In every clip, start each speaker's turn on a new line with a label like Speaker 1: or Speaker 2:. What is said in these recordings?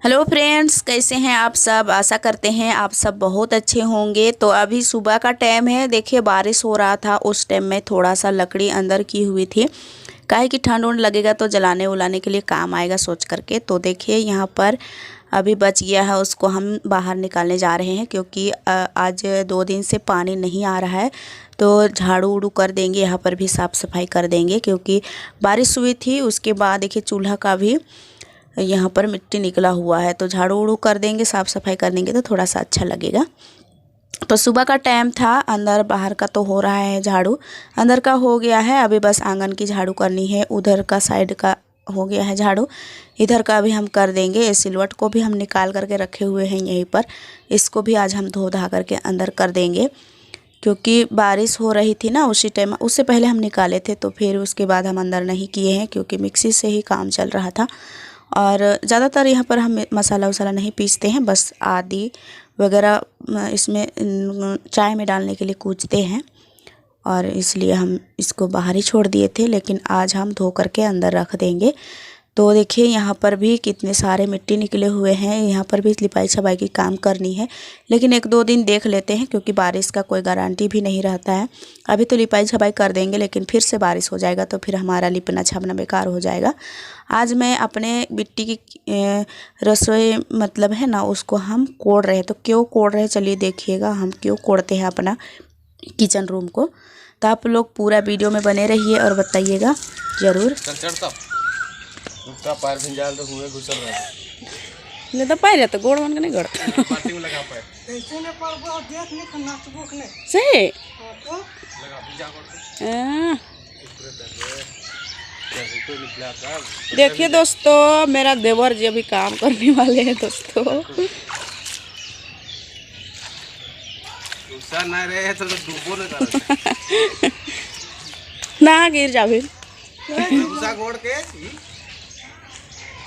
Speaker 1: Hello friends, कैसे हैं आप सब। आशा करते हैं आप सब बहुत अच्छे होंगे। तो अभी सुबह का टाइम है। देखिए बारिश हो रहा था, उस टाइम में थोड़ा सा लकड़ी अंदर की हुई थी, काहे कि ठंड उंड लगेगा तो जलाने उलाने के लिए काम आएगा सोच करके। तो देखिए यहाँ पर अभी बच गया है, उसको हम बाहर निकालने जा रहे हैं क्योंकि आज 2 दिन से पानी नहीं आ रहा है। तो झाड़ू उड़ू कर देंगे, यहाँ पर भी साफ़ सफाई कर देंगे क्योंकि बारिश हुई थी। उसके बाद देखिए चूल्हा का भी यहाँ पर मिट्टी निकला हुआ है, तो झाड़ू उड़ू कर देंगे, साफ़ सफाई कर देंगे तो थोड़ा सा अच्छा लगेगा। तो सुबह का टाइम था, अंदर बाहर का तो हो रहा है झाड़ू, अंदर का हो गया है। अभी बस आंगन की झाड़ू करनी है, उधर का साइड का हो गया है झाड़ू, इधर का भी हम कर देंगे। सिलवट को भी हम निकाल करके रखे हुए हैं यहीं पर, इसको भी आज हम धो धा करके अंदर कर देंगे क्योंकि बारिश हो रही थी ना उसी टाइम। उससे पहले हम निकाले थे तो फिर उसके बाद हम अंदर नहीं किए हैं क्योंकि मिक्सी से ही काम चल रहा था। और ज़्यादातर यहाँ पर हम मसाला वसाला नहीं पीसते हैं, बस आदि वगैरह इसमें चाय में डालने के लिए कूचते हैं, और इसलिए हम इसको बाहर ही छोड़ दिए थे। लेकिन आज हम धो करके अंदर रख देंगे। तो देखिए यहाँ पर भी कितने सारे मिट्टी निकले हुए हैं, यहाँ पर भी लिपाई छपाई की काम करनी है, लेकिन 1-2 दिन देख लेते हैं क्योंकि बारिश का कोई गारंटी भी नहीं रहता है। अभी तो लिपाई छपाई कर देंगे, लेकिन फिर से बारिश हो जाएगा तो फिर हमारा लिपना छापना बेकार हो जाएगा। आज मैं अपने मिट्टी की रसोई मतलब है ना, उसको हम कोड़ रहे हैं। तो क्यों कोड़ रहे हैं चलिए देखिएगा, हम क्यों कोड़ते हैं अपना किचन रूम को। तो आप लोग पूरा वीडियो में बने रहिए और बताइएगा ज़रूर।
Speaker 2: उसका पैर भिंजाल तो हुए घुसल रहा
Speaker 1: ले तो पाए रहता गोड़ मन के नहीं गोड़
Speaker 2: पार्टी में लगा पाए ऐसे ने पर वो देख नहीं खन्ना चुक ने
Speaker 1: सही
Speaker 2: तो लगा भिंजा कर तो निकला था।
Speaker 1: देखिए दोस्तों, मेरा देवर जी अभी काम करने वाले हैं दोस्तों।
Speaker 2: गुस्सा ना रहे तो डूबो न कर
Speaker 1: ना गिर जावे
Speaker 2: गुस्सा गोड़ के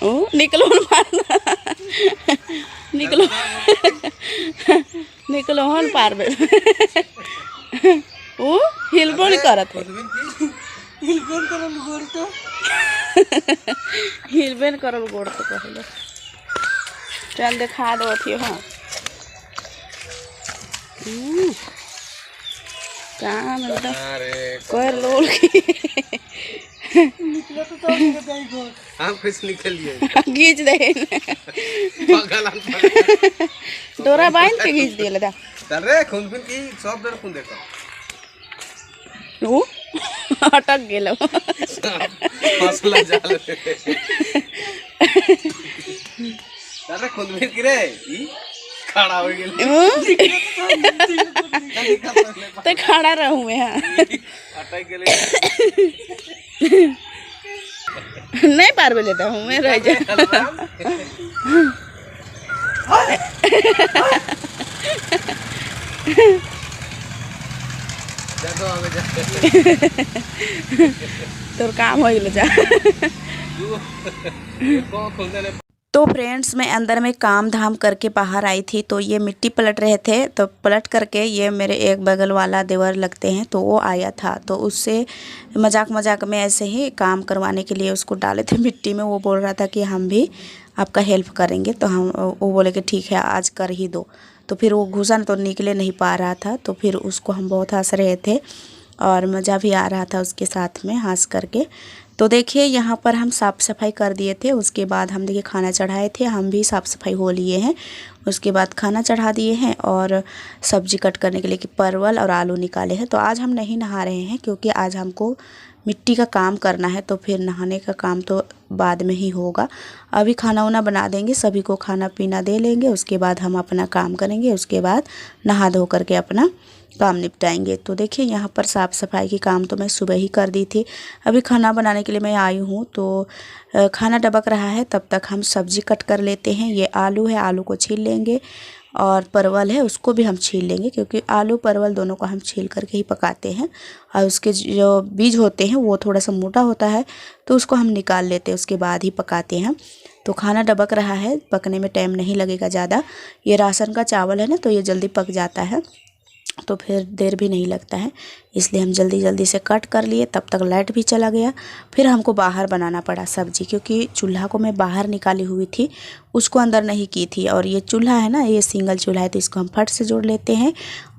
Speaker 1: ओ निकलो मारना निकलो निकलो हन पार में ओ हिलबो नहीं करत है।
Speaker 2: हिलबेन करल गोड़ तो
Speaker 1: हिलबेन करल गोड़ तो कहलो। चल दिखा दो थी। हाँ काम एकदम कर लोल की
Speaker 2: निकला तो नहीं गोड़ हम कुछ निकल लिए
Speaker 1: खींच दे
Speaker 2: पागल
Speaker 1: डोरा बांध के खींच दिए लदा।
Speaker 2: अरे खून की सब दर खून देखो
Speaker 1: ओ अटक गेलो
Speaker 2: फसला जाल अरे खून की रे ई खड़ा हो गेल
Speaker 1: तो खड़ा रहूं मैं। हां
Speaker 2: अटक गेले
Speaker 1: नहीं पार में लेता हूँ मैं, रह जा तो काम हो गया जा। तो फ्रेंड्स, मैं अंदर में काम धाम करके बाहर आई थी, तो ये मिट्टी पलट रहे थे। तो पलट करके ये मेरे एक बगल वाला देवर लगते हैं, तो वो आया था, तो उससे मजाक मजाक में ऐसे ही काम करवाने के लिए उसको डाले थे मिट्टी में। वो बोल रहा था कि हम भी आपका हेल्प करेंगे, तो वो बोले कि ठीक है आज कर ही दो। तो फिर वो घुसन तो निकले नहीं पा रहा था, तो फिर उसको हम बहुत हंस रहे थे और मज़ा भी आ रहा था उसके साथ में हंस करके। तो देखिए यहाँ पर हम साफ़ सफाई कर दिए थे। उसके बाद हम देखिए खाना चढ़ाए थे, हम भी साफ़ सफाई हो लिए हैं। उसके बाद खाना चढ़ा दिए हैं और सब्जी कट करने के लिए कि परवल और आलू निकाले हैं। तो आज हम नहीं नहा रहे हैं क्योंकि आज हमको मिट्टी का काम करना है, तो फिर नहाने का काम तो बाद में ही होगा। अभी खाना वाना बना देंगे, सभी को खाना पीना दे लेंगे, उसके बाद हम अपना काम करेंगे। उसके बाद नहा धो करके अपना काम निपटाएंगे। तो देखिए यहाँ पर साफ़ सफाई की काम तो मैं सुबह ही कर दी थी। अभी खाना बनाने के लिए मैं आई हूँ, तो खाना डबक रहा है, तब तक हम सब्ज़ी कट कर लेते हैं। ये आलू है, आलू को छील लेंगे, और परवल है उसको भी हम छील लेंगे क्योंकि आलू परवल दोनों को हम छील करके ही पकाते हैं। और उसके जो बीज होते हैं वो थोड़ा सा मोटा होता है, तो उसको हम निकाल लेते हैं, उसके बाद ही पकाते हैं। तो खाना डबक रहा है, पकने में टाइम नहीं लगेगा ज़्यादा। ये राशन का चावल है ना, तो ये जल्दी पक जाता है। तो फिर देर भी नहीं लगता है, इसलिए हम जल्दी जल्दी से कट कर लिए। तब तक लाइट भी चला गया। फिर हमको बाहर बनाना पड़ा सब्ज़ी, क्योंकि चूल्हा को मैं बाहर निकाली हुई थी, उसको अंदर नहीं की थी। और ये चूल्हा है ना, ये सिंगल चूल्हा है, तो इसको हम फट से जोड़ लेते हैं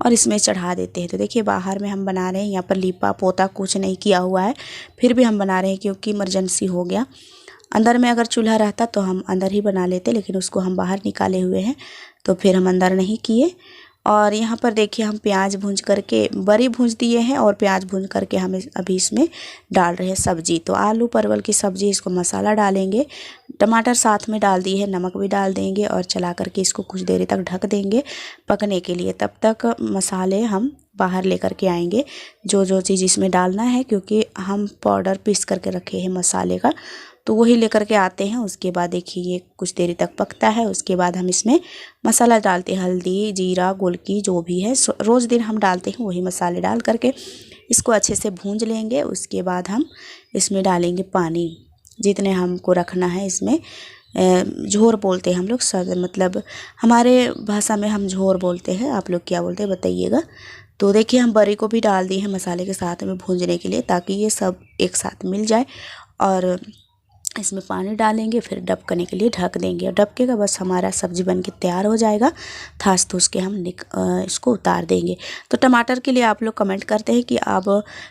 Speaker 1: और इसमें चढ़ा देते हैं। तो देखिए बाहर में हम बना रहे हैं, यहाँ पर लीपा पोता कुछ नहीं किया हुआ है, फिर भी हम बना रहे हैं क्योंकि इमरजेंसी हो गया। अंदर में अगर चूल्हा रहता तो हम अंदर ही बना लेते, लेकिन उसको हम बाहर निकाले हुए हैं, तो फिर हम अंदर नहीं किए। और यहाँ पर देखिए हम प्याज भूंज करके बड़ी भूंज दिए हैं, और प्याज भूंज करके हम अभी इसमें डाल रहे हैं सब्ज़ी। तो आलू परवल की सब्ज़ी, इसको मसाला डालेंगे, टमाटर साथ में डाल दिए है, नमक भी डाल देंगे और चला करके इसको कुछ देर तक ढक देंगे पकने के लिए। तब तक मसाले हम बाहर लेकर के आएंगे, जो जो चीज़ इसमें डालना है, क्योंकि हम पाउडर पीस करके रखे हैं मसाले का, तो वही लेकर के आते हैं। उसके बाद देखिए ये कुछ देर तक पकता है। उसके बाद हम इसमें मसाला डालते हैं, हल्दी जीरा गोलकी जो भी है रोज़ दिन हम डालते हैं, वही मसाले डाल करके इसको अच्छे से भूंज लेंगे। उसके बाद हम इसमें डालेंगे पानी, जितने हमको रखना है। इसमें झोर बोलते हैं हम लोग, मतलब हमारे भाषा में हम झोर बोलते हैं, आप लोग क्या बोलते हैं बताइएगा। तो देखिए हम बड़ी को भी डाल दिए हैं मसाले के साथ में भूंजने के लिए, ताकि ये सब एक साथ मिल जाए। और इसमें पानी डालेंगे, फिर डबकने के लिए ढक देंगे, और डबकेगा बस हमारा सब्ज़ी बन के तैयार हो जाएगा। थास थूस के हम इसको उतार देंगे। तो टमाटर के लिए आप लोग कमेंट करते हैं कि आप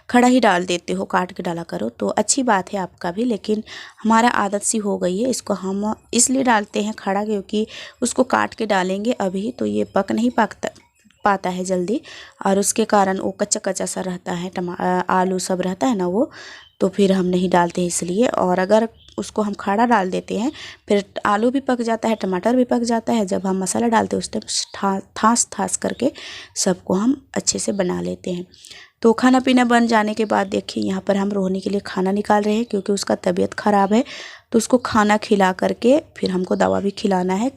Speaker 1: खड़ा ही डाल देते हो, काट के डाला करो, तो अच्छी बात है आपका भी, लेकिन हमारा आदत सी हो गई है। इसको हम इसलिए डालते हैं खड़ा, क्योंकि उसको काट के डालेंगे अभी तो ये पक नहीं पाता है जल्दी, और उसके कारण वो कच्चा कच्चा सा रहता है, आलू सब रहता है ना वो, तो फिर हम नहीं डालते इसलिए। और अगर उसको हम खड़ा डाल देते हैं, फिर आलू भी पक जाता है, टमाटर भी पक जाता है। जब हम मसाला डालते हैं उस टाइम थास करके सबको हम अच्छे से बना लेते हैं। तो खाना पीना बन जाने के बाद देखिए यहाँ पर हम रोहिणी के लिए खाना निकाल रहे हैं, क्योंकि उसका तबीयत ख़राब है, तो उसको खाना खिला करके फिर हमको दवा भी खिलाना है।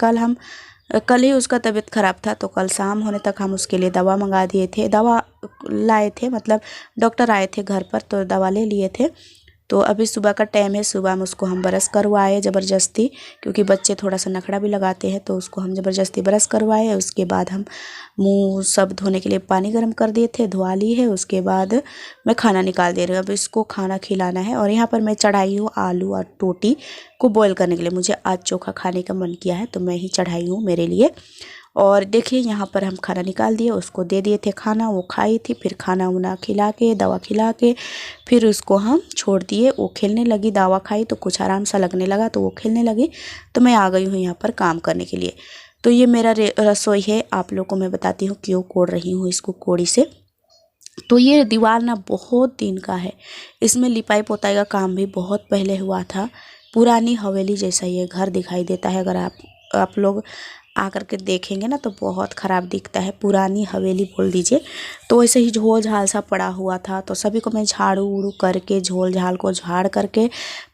Speaker 1: कल ही उसका तबीयत ख़राब था, तो कल शाम होने तक हम उसके लिए दवा मंगा दिए थे, दवा लाए थे, मतलब डॉक्टर आए थे घर पर, तो दवा ले लिए थे। तो अभी सुबह का टाइम है, सुबह में उसको हम ब्रश करवाए ज़बरदस्ती, क्योंकि बच्चे थोड़ा सा नखरा भी लगाते हैं, तो उसको हम ज़बरदस्ती ब्रश करवाए। उसके बाद हम मुंह सब धोने के लिए पानी गर्म कर दिए थे, धुआ ली है। उसके बाद मैं खाना निकाल दे रही हूँ, अब इसको खाना खिलाना है। और यहाँ पर मैं चढ़ाई हूँ आलू और टोटी को बॉईल करने के लिए, मुझे आज चोखा खाने का मन किया है, तो मैं ही चढ़ाई हूँ मेरे लिए। और देखिए यहाँ पर हम खाना निकाल दिए, उसको दे दिए थे खाना, वो खाई थी। फिर खाना उना खिला के दवा खिला के फिर उसको हम छोड़ दिए, वो खेलने लगी। दवा खाई तो कुछ आराम सा लगने लगा, तो वो खेलने लगी, तो मैं आ गई हूँ यहाँ पर काम करने के लिए। तो ये मेरा रसोई है, आप लोग को मैं बताती हूँ क्यों कोड़ रही हूँ इसको कोड़ी से। तो ये दीवार ना बहुत दिन का है, इसमें लिपाई पोताई का काम भी बहुत पहले हुआ था। पुरानी हवेली जैसा ये घर दिखाई देता है, अगर आप लोग आकर के देखेंगे ना तो बहुत ख़राब दिखता है, पुरानी हवेली बोल दीजिए। तो ऐसे ही झोल झाल सा पड़ा हुआ था, तो सभी को मैं झाड़ू उड़ू करके झोल झाल को झाड़ करके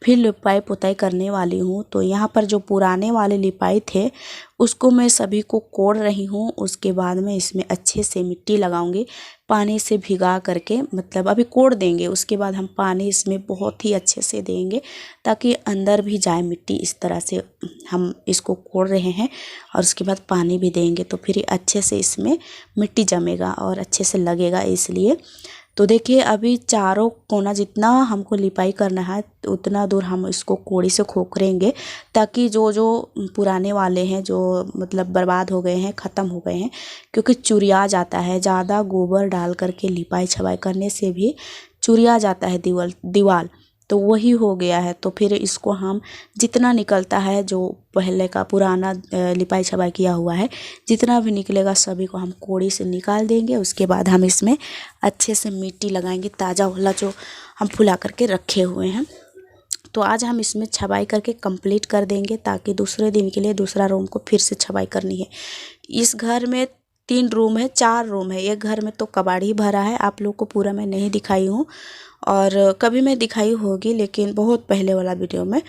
Speaker 1: फिर लिपाई पुताई करने वाली हूँ। तो यहाँ पर जो पुराने वाले लिपाई थे उसको मैं सभी को कोड़ रही हूँ। उसके बाद में इसमें अच्छे से मिट्टी लगाऊंगी, पानी से भिगा करके, मतलब अभी कोड़ देंगे, उसके बाद हम पानी इसमें बहुत ही अच्छे से देंगे ताकि अंदर भी जाए मिट्टी। इस तरह से हम इसको कोड़ रहे हैं, और उसके बाद पानी भी देंगे, तो फिर अच्छे से इसमें मिट्टी जमेगा और अच्छे से लगेगा, इसलिए। तो देखिए अभी चारों कोना जितना हमको लिपाई करना है उतना दूर हम इसको कोड़ी से खोखरेंगे, ताकि जो जो पुराने वाले हैं, जो मतलब बर्बाद हो गए हैं, ख़त्म हो गए हैं, क्योंकि चुरिया जाता है। ज़्यादा गोबर डाल करके लिपाई छपाई करने से भी चुरिया जाता है दीवार, तो वही हो गया है। तो फिर इसको हम जितना निकलता है, जो पहले का पुराना लिपाई छपाई किया हुआ है, जितना भी निकलेगा सभी को हम कोड़ी से निकाल देंगे। उसके बाद हम इसमें अच्छे से मिट्टी लगाएंगे, ताज़ा वाला जो हम फुला करके रखे हुए हैं। तो आज हम इसमें छपाई करके कंप्लीट कर देंगे, ताकि दूसरे दिन के लिए दूसरा रूम को फिर से छपाई करनी है। इस घर में 3 रूम है, 4 रूम है। एक घर में तो कबाड़ी भरा है, आप लोग को पूरा मैं नहीं दिखाई हूँ, और कभी मैं दिखाई होगी, लेकिन बहुत पहले वाला वीडियो में।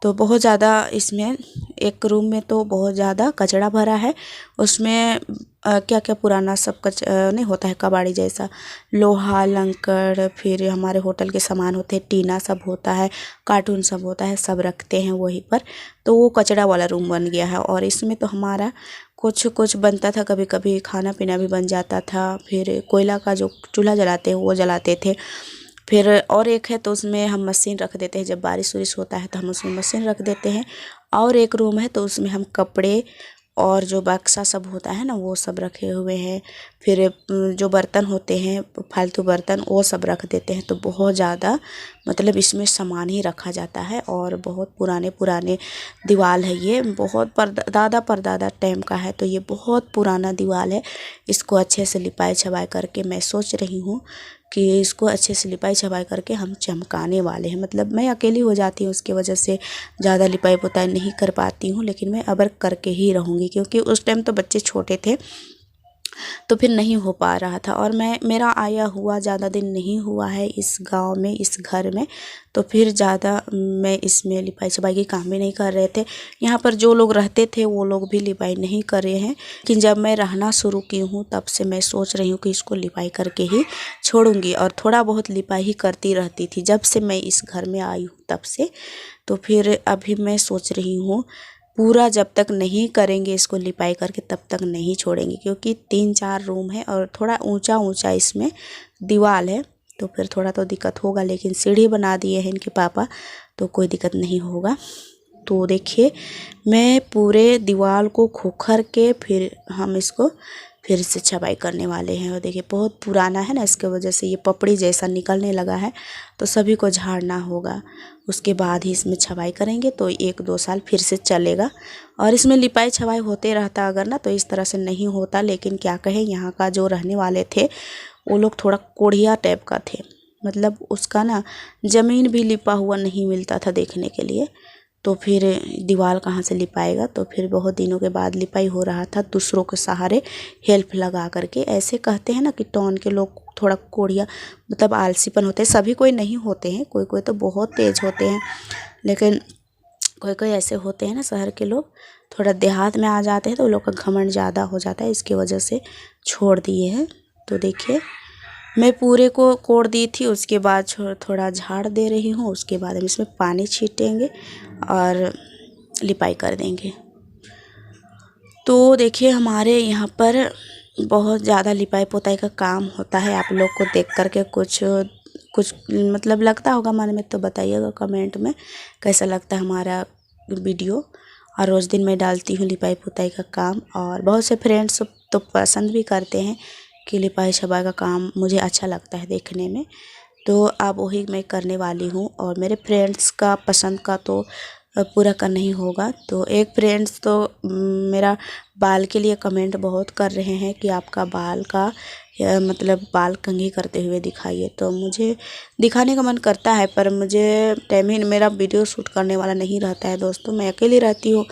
Speaker 1: तो बहुत ज़्यादा इसमें एक रूम में तो बहुत ज़्यादा कचरा भरा है, उसमें क्या क्या पुराना सब नहीं होता है कबाड़ी जैसा, लोहा लंकड़, फिर हमारे होटल के सामान होते हैं, टीना सब होता है, कार्टून सब होता है, सब रखते हैं वहीं पर। तो वो कचरा वाला रूम बन गया है, और इसमें तो हमारा कुछ कुछ बनता था, कभी कभी खाना पीना भी बन जाता था। फिर कोयला का जो चूल्हा जलाते हैं वो जलाते थे। फिर और एक है तो उसमें हम मशीन रख देते हैं, जब बारिश वारिश होता है तो हम उसमें मशीन रख देते हैं। और एक रूम है तो उसमें हम कपड़े और जो बक्सा सब होता है ना वो सब रखे हुए हैं। फिर जो बर्तन होते हैं फालतू बर्तन वो सब रख देते हैं। तो बहुत ज़्यादा मतलब इसमें सामान ही रखा जाता है। और बहुत पुराने पुराने दीवार है ये, बहुत दादा परदादा टाइम का है। तो ये बहुत पुराना दीवार है। इसको अच्छे से लिपाई छपाई करके मैं सोच रही हूँ कि इसको अच्छे से लिपाई छपाई करके हम चमकाने वाले हैं। मतलब मैं अकेली हो जाती हूँ, उसकी वजह से ज़्यादा लिपाई पोताई नहीं कर पाती हूँ, लेकिन मैं अब करके ही रहूँगी क्योंकि उस टाइम तो बच्चे छोटे थे तो फिर नहीं हो पा रहा था। और मेरा आया हुआ ज़्यादा दिन नहीं हुआ है इस गांव में, इस घर में। तो फिर ज़्यादा मैं इसमें लिपाई छपाई के काम भी नहीं कर रहे थे। यहाँ पर जो लोग रहते थे वो लोग भी लिपाई नहीं कर रहे हैं। लेकिन जब मैं रहना शुरू की हूँ तब से मैं सोच रही हूँ कि इसको लिपाई करके ही छोड़ूंगी। और थोड़ा बहुत लिपाई ही करती रहती थी जब से मैं इस घर में आई हूँ तब से। तो फिर अभी मैं सोच रही हूँ पूरा जब तक नहीं करेंगे इसको लिपाई करके तब तक नहीं छोड़ेंगे, क्योंकि 3-4 रूम है और थोड़ा ऊंचा ऊंचा इसमें दीवार है। तो फिर थोड़ा तो दिक्कत होगा, लेकिन सीढ़ी बना दिए हैं इनके पापा तो कोई दिक्कत नहीं होगा। तो देखिए मैं पूरे दीवार को खोखर के फिर हम इसको फिर से छपाई करने वाले हैं। और देखिए बहुत पुराना है ना, इसके वजह से ये पपड़ी जैसा निकलने लगा है। तो सभी को झाड़ना होगा, उसके बाद ही इसमें छपाई करेंगे तो 1-2 साल फिर से चलेगा। और इसमें लिपाई छपाई होते रहता अगर ना तो इस तरह से नहीं होता। लेकिन क्या कहें, यहाँ का जो रहने वाले थे वो लोग थोड़ा कोढ़िया टाइप का थे। मतलब उसका ना ज़मीन भी लिपा हुआ नहीं मिलता था देखने के लिए। तो फिर दीवार कहाँ से लिपाएगा। तो फिर बहुत दिनों के बाद लिपाई हो रहा था दूसरों के सहारे हेल्प लगा करके। ऐसे कहते हैं ना कि टाउन के लोग थोड़ा कोढ़िया मतलब आलसीपन होते हैं। सभी कोई नहीं होते हैं, कोई कोई तो बहुत तेज होते हैं, लेकिन कोई कोई ऐसे होते हैं ना शहर के लोग थोड़ा देहात में आ जाते हैं तो उन लोग का घमंड ज़्यादा हो जाता है, इसकी वजह से छोड़ दिए हैं। तो देखिए मैं पूरे को कोड़ दी थी, उसके बाद थोड़ा झाड़ दे रही हूँ। उसके बाद हम इसमें पानी छीटेंगे और लिपाई कर देंगे। तो देखिए हमारे यहाँ पर बहुत ज़्यादा लिपाई पोताई का काम होता है। आप लोग को देख करके कुछ मतलब लगता होगा मन में, तो बताइएगा कमेंट में कैसा लगता है हमारा वीडियो। और रोज़ दिन मैं डालती हूँ लिपाई पोताई का काम। और बहुत से फ्रेंड्स तो पसंद भी करते हैं कि लिपाई छपाई का काम मुझे अच्छा लगता है देखने में। तो अब वही मैं करने वाली हूँ। और मेरे फ्रेंड्स का पसंद का तो पूरा करना ही होगा। तो एक फ्रेंड्स तो मेरा बाल के लिए कमेंट बहुत कर रहे हैं कि आपका बाल का मतलब बाल कंघी करते हुए दिखाइए। तो मुझे दिखाने का मन करता है पर मुझे टाइम ही, मेरा वीडियो शूट करने वाला नहीं रहता है दोस्तों, मैं अकेली रहती हूँ।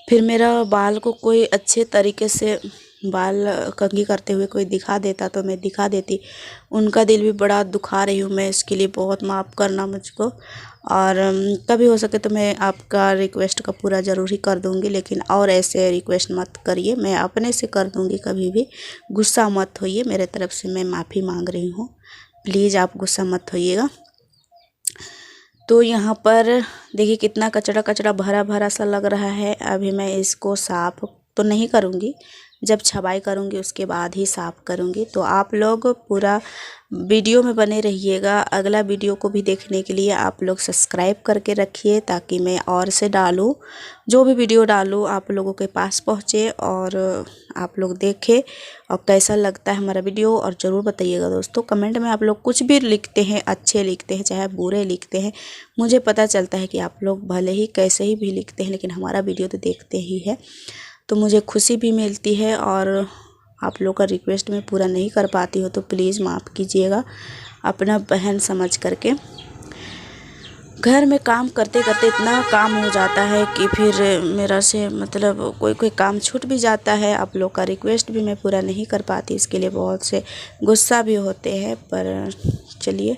Speaker 1: फिर मेरा बाल को कोई अच्छे तरीके से बाल कंघी करते हुए कोई दिखा देता तो मैं दिखा देती। उनका दिल भी बड़ा दुखा रही हूँ मैं, इसके लिए बहुत माफ़ करना मुझको। और कभी हो सके तो मैं आपका रिक्वेस्ट का पूरा ज़रूर ही कर दूँगी, लेकिन और ऐसे रिक्वेस्ट मत करिए, मैं अपने से कर दूँगी। कभी भी गुस्सा मत होइए, मेरे तरफ से मैं माफ़ी मांग रही हूँ, प्लीज़ आप गुस्सा मत होइएगा। तो यहाँ पर देखिए कितना कचरा कचरा भरा भरा सा लग रहा है। अभी मैं इसको साफ़ तो नहीं करूँगी, जब छपाई करूँगी उसके बाद ही साफ़ करूँगी। तो आप लोग पूरा वीडियो में बने रहिएगा। अगला वीडियो को भी देखने के लिए आप लोग सब्सक्राइब करके रखिए, ताकि मैं और से डालूँ, जो भी वीडियो डालूँ आप लोगों के पास पहुँचे और आप लोग देखें और कैसा लगता है हमारा वीडियो। और ज़रूर बताइएगा दोस्तों, कमेंट में आप लोग कुछ भी लिखते हैं, अच्छे लिखते हैं चाहे बुरे लिखते हैं, मुझे पता चलता है कि आप लोग भले ही कैसे ही भी लिखते हैं लेकिन हमारा वीडियो तो देखते ही है। तो मुझे खुशी भी मिलती है। और आप लोग का रिक्वेस्ट मैं पूरा नहीं कर पाती हूँ तो प्लीज़ माफ़ कीजिएगा, अपना बहन समझ करके। घर में काम करते करते इतना काम हो जाता है कि फिर मेरा से मतलब कोई काम छूट भी जाता है। आप लोग का रिक्वेस्ट भी मैं पूरा नहीं कर पाती, इसके लिए बहुत से गुस्सा भी होते हैं। पर चलिए,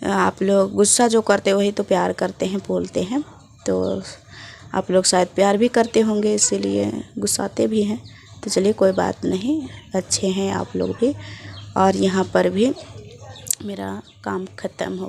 Speaker 1: आप लोग गुस्सा जो करते वही तो प्यार करते हैं, बोलते हैं। तो आप लोग शायद प्यार भी करते होंगे इसीलिए गुस्साते भी हैं। तो चलिए कोई बात नहीं, अच्छे हैं आप लोग भी। और यहाँ पर भी मेरा काम ख़त्म हो